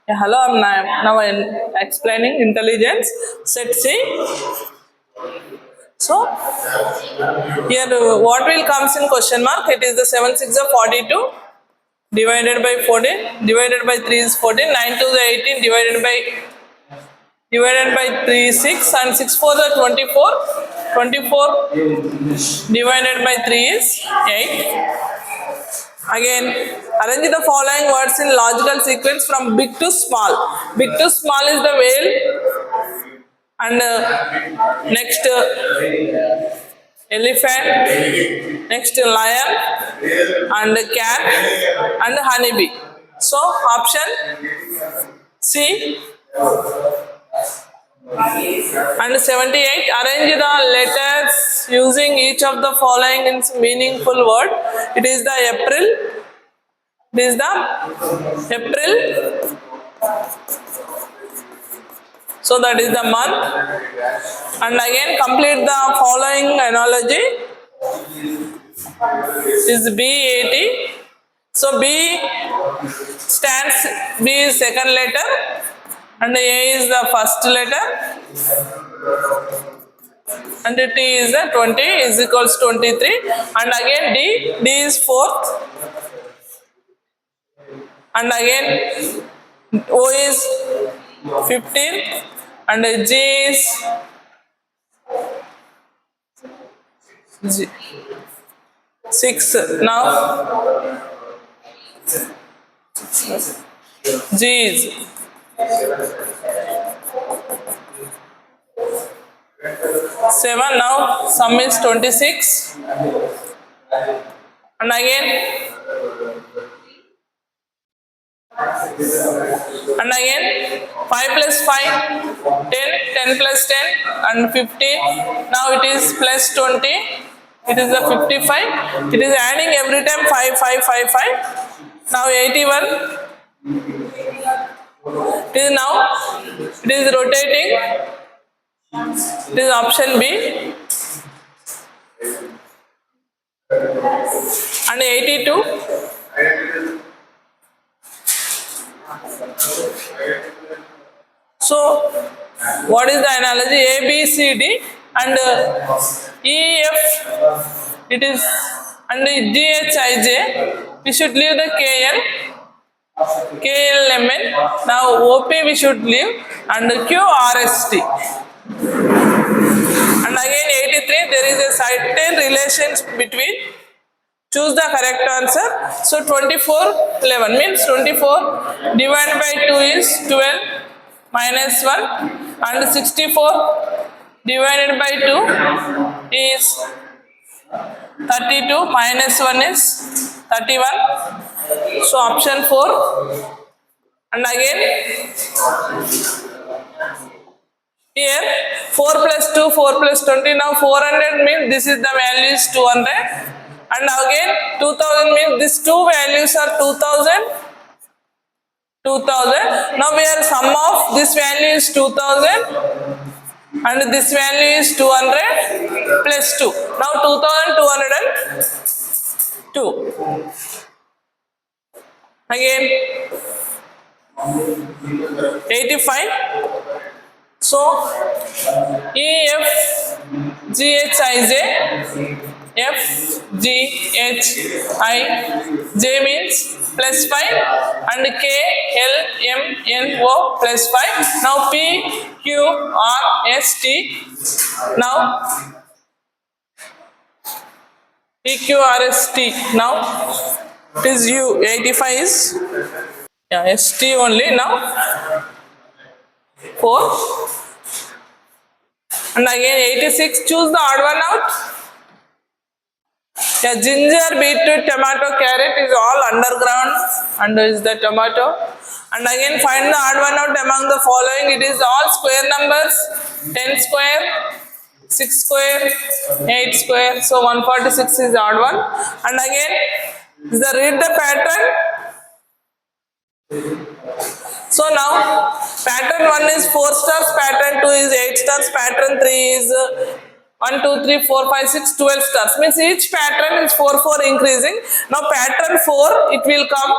Yeah, hello, I'm explaining intelligence. Set C. So here what will comes in question mark? It is the 7 6 of 42 divided by 14 divided by 3 is 14, 9 to the 18 divided by 3 is 6 and 6 4 the 24. 24 divided by 3 is 8. Again, arrange the following words in logical sequence from big to small. Big to small is the whale, and next elephant, next lion, and cat, and honeybee. So option C and 78. Arrange the letters using each of the following in meaningful word. It is the April. It is the April. So that is the month. And again complete the following analogy. Is B80. So B stands, B is second letter and A is the first letter and T is the 20 is equals 23 and again D is fourth and again O is 15 and G is 6. Now G is 7. Now sum is 26 and again 5 plus 5 10, 10 plus 10 and 15. Now it is plus 20, it is the 55. It is adding every time 5 5 5 5. Now 81. It is now it is rotating. It is option B and 82. So what is the analogy? A, B, C, D and E, F, it is, and G, H, I, J. We should leave the K, L, K, L, M, N. Now O, P we should leave and Q, R, S, T. And again 83, there is a certain relation between, choose the correct answer. So 24, 11 means 24 divided by 2 is 12 minus 1 and 64 divided by 2 is 32 minus 1 is 31. So option 4 and again here 4 plus 2, 4 plus 20. Now 400 means this is the value is 200 and again 2000 means these two values are 2000. 2000. Now we are sum of this value is 2000 and this value is 200 plus 2. Now 2202. Again 85. So E, F, G, H, I, J. F, G, H, I, J means plus 5 and K, L, M, N, O plus 5. Now P, Q, R, S, T. Now P, Q, R, S, T. Now it is U. 85 is S, T only. Now 4 and again 86. Choose the odd one out. Yeah, ginger, beetroot, tomato, carrot is all underground and is the tomato. And again find the odd one out among the following. It is all square numbers. 10 square, 6 square, 8 square. So 146 is odd one. And again read the pattern. So now pattern 1 is 4 stars, pattern 2 is 8 stars, pattern 3 is 1, 2, 3, 4, 5, 6, 12 stars. Means each pattern is 4, 4 increasing. Now pattern 4 it will come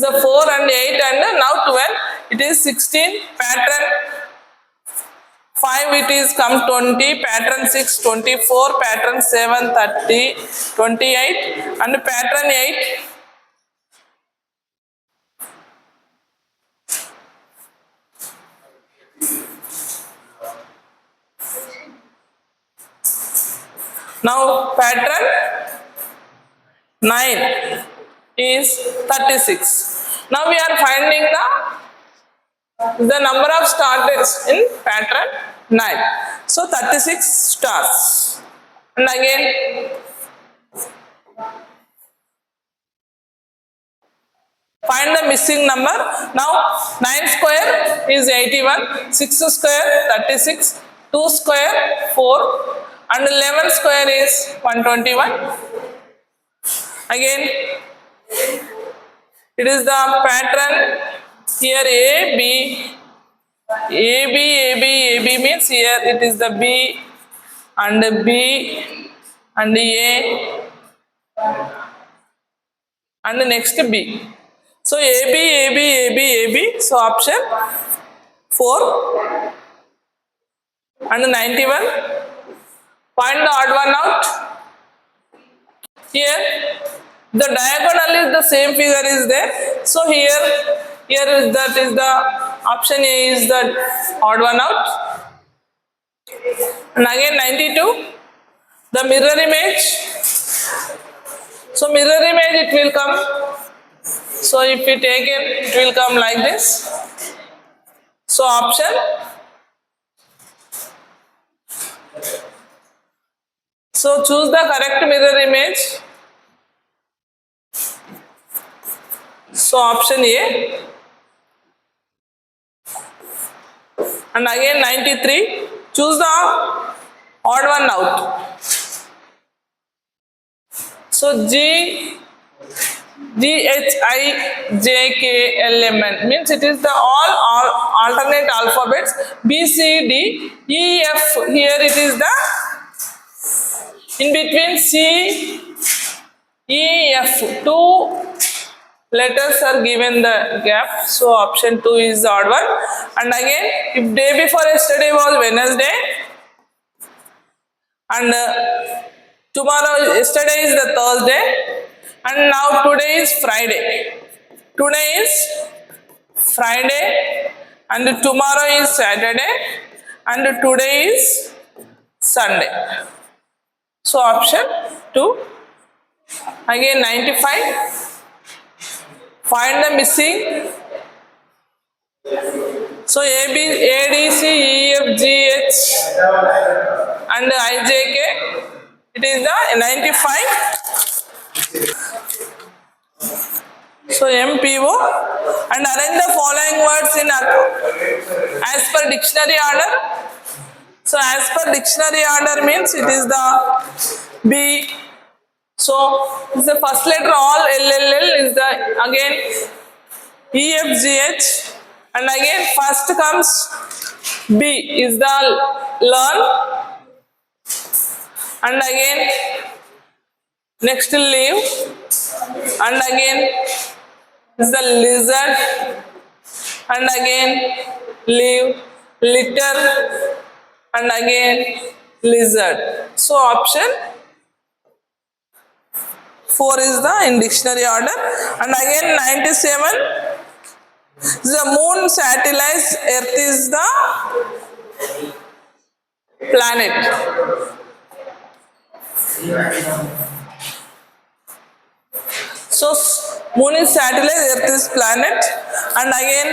the 4 and 8 and now 12. It is 16. Pattern 5 it is come 20. Pattern 6 24. Pattern 7 30 28 and pattern 8. Now pattern 9 is 36. Now we are finding the number of stars in pattern 9. So 36 stars. And again find the missing number. Now 9 square is 81, 6 square 36, 2 square 4 and 11 square is 121. Again it is the pattern here A, B, A, B, A, B, A, B means here it is the B and B and A and the next B. So A, B, A, B, A, B, A, B. So option 4 and 91. Find the odd one out. Here the diagonal is the same figure is there. So here is that is the option A is the odd one out. And again 92. The mirror image. So mirror image it will come. So if we take it will come like this. So option so choose the correct mirror image. So option A. And again 93. Choose the odd one out. So G H I J K L M N means it is the all alternate alphabets. B C D E F. Here it is the in between C E F. 2 letters are given the gap. So option 2 is the odd one. And again if day before yesterday was Wednesday and yesterday is the Thursday and now today is Friday. Today is Friday and tomorrow is Saturday and today is Sunday. So option 2. Again 95. Find the missing. So A D C E F G H and I J K. It is the 95. So MPO and arrange the following words in as per dictionary order. So as per dictionary order means it is the B. So the first letter all LLL is the again EFGH and again first comes B is the learn and again next leave and again is the lizard and again leave litter and again lizard. So option 4 is the in dictionary order. And again 97. The moon satellites earth is the planet. So moon is satellite, earth is planet. And again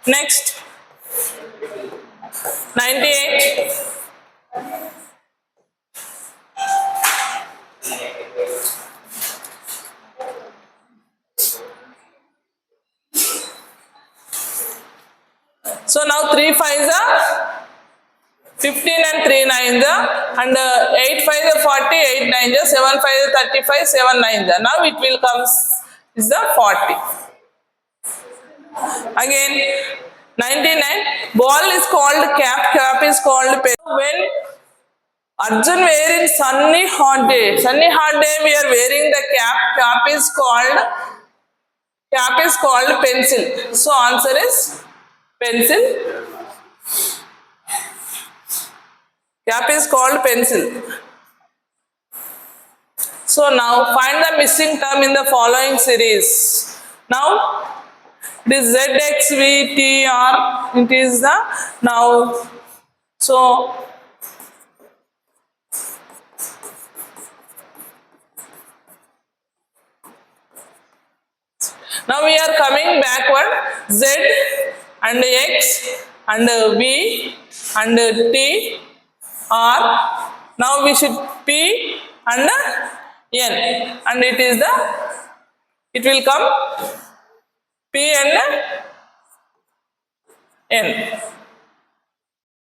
next 98. So now 3 5s are 15 and 3 9s are and 8 5s are 40, 8 9s are 7 5s are 35, 7 9s are. Now it will come is the 40. Again 99. Ball is called cap, cap is called pen. When Arjun wearing sunny hot day we are wearing the cap, cap is called Cap is called pencil. So answer is pencil. Cap is called pencil. So now find the missing term in the following series. Now it is ZXVTR. It is the now. So now we are coming backward. Z and X and V and T R. Now we should P and N, and it is the, it will come P and N.